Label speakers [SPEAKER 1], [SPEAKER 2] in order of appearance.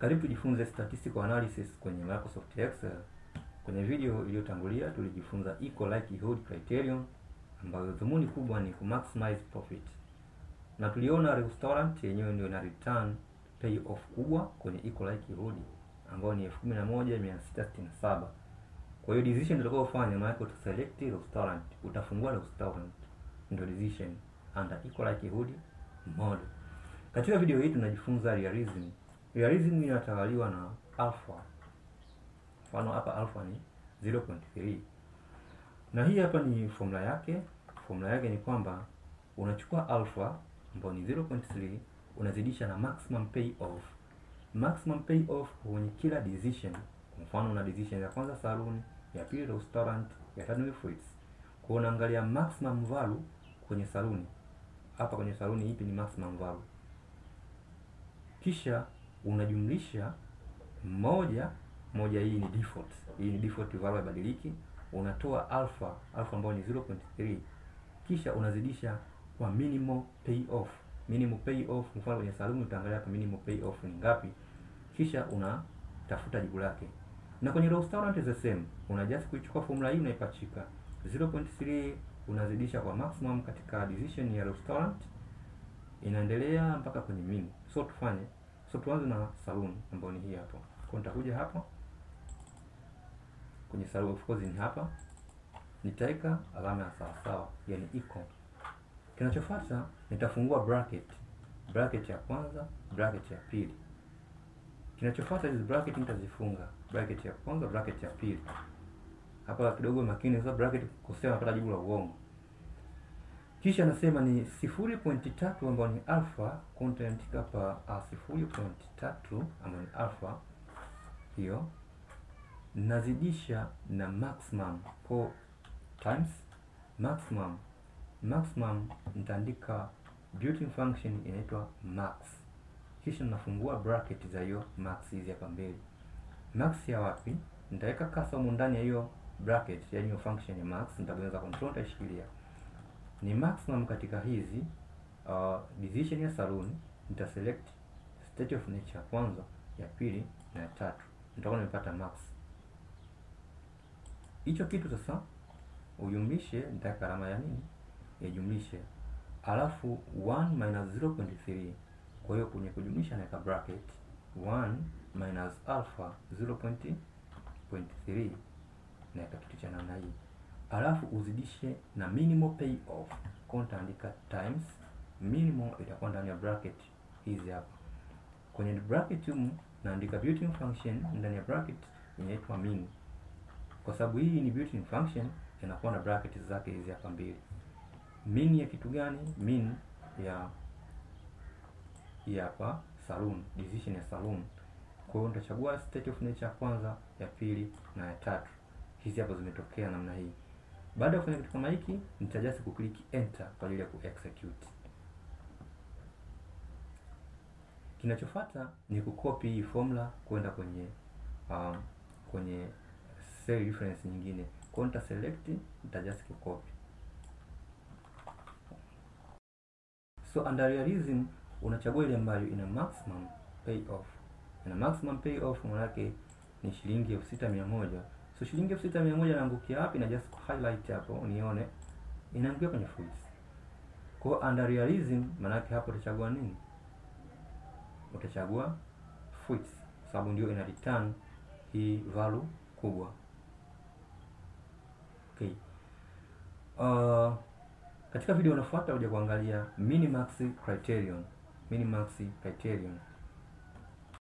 [SPEAKER 1] Karibu tujifunze statistical analysis kwenye Microsoft Excel. Kwenye video iliyotangulia tulijifunza equal likelihood criterion ambayo dhumuni kubwa ni ku maximize profit. Na tuliona restaurant yenyewe ndio ina return payoff kubwa kwenye equal likelihood ambayo ni 11667. Kwa hiyo decision utakayofanya maana yake select restaurant, utafungua restaurant ndio decision under equal likelihood model. Katika video hii tunajifunza realism. Realism inatawaliwa na alpha. Mfano hapa alpha ni 0.3. Na hii hapa ni formula yake. Formula yake ni kwamba unachukua alpha ambayo ni 0.3 unazidisha na maximum payoff. Maximum payoff kwenye kila decision. Kwa mfano una decision ya kwanza saloon, ya pili restaurant, ya tatu ni fruits. Kwa unaangalia maximum value kwenye saloon. Hapa kwenye saloon ipi ni maximum value. Kisha unajumlisha moja, hii ni default. Hii ni default value ibadiliki. Unatoa alpha ambayo ni 0.3. Kisha unazidisha kwa minimal payoff. Minimal payoff mfano kwenye saloon utaangalia hapa minimal payoff ni ngapi. Kisha unatafuta jibu lake. Na kwenye restaurant is the same. Una just kuichukua formula hii unaipachika. 0.3 unazidisha kwa maximum katika decision ya restaurant. Inaendelea mpaka kwenye min. So tuanze na saloon ambayo ni hii hapo. Kwa nitakuja hapa kwenye saloon, of course ni hapa. Nitaweka alama ya sawa sawa, yani equal. Kinachofuata nitafungua bracket ya kwanza, bracket ya pili. Kinachofuata hizo bracket nitazifunga, bracket ya kwanza, bracket ya pili. Hapa kidogo makini, sasa bracket kosea napata jibu la uongo. Kisha nasema ni 0.3 ambayo ni alpha, content hapa 0.3 ambayo ni alpha hiyo, nazidisha na maximum kwa times maximum nitaandika built-in function inaitwa max. Kisha nafungua bracket za hiyo max hizi hapa mbele. Max ya wapi? Nitaweka cursor ndani ya hiyo bracket, yani hiyo function ya max, nitabonyeza control nitashikilia. Ni maximum katika hizi decision ya saloon, nita select state of nature ya kwanza, ya pili na ya tatu. Nitakuwa nimepata max. Hicho kitu sasa ujumlishe, nitaweka alama ya nini? Ya jumlishe. Alafu 1 minus 0.3. Kwa hiyo kwenye kujumlisha naweka bracket 1 minus alpha 0.3 na kitu cha namna hii. Alafu uzidishe na minimal payoff. Kwa nitaandika times minimal itakuwa ndani ya bracket hizi hapa. Kwenye bracket humu naandika built-in function ndani ya bracket inaitwa min. Kwa sababu hii ni built-in function inakuwa na bracket zake hizi hapa mbili. Min ya kitu gani? Min ya hapa saloon, decision ya saloon. Kwa hiyo nitachagua state of nature ya kwanza, ya pili na ya tatu. Hizi hapo zimetokea namna hii. Baada ya kufanya kitu kama hiki, nitajasi kuclick enter kwa ajili ya kuexecute. Kinachofuata ni kucopy hii formula kwenda kwenye cell reference nyingine. Kwa nita select, nitajasi kucopy. So under realism unachagua ile ambayo ina maximum payoff. Ina maximum payoff maana yake ni shilingi 6100. So shilingi 6100 inaangukia wapi? Na just highlight hapo unione inaangukia kwenye fruits. Kwa under realism maana yake hapo utachagua nini? Utachagua fruits sababu ndio ina return hii value kubwa. Okay. Katika video inayofuata uje kuangalia MINIMAX criterion. MINIMAX criterion.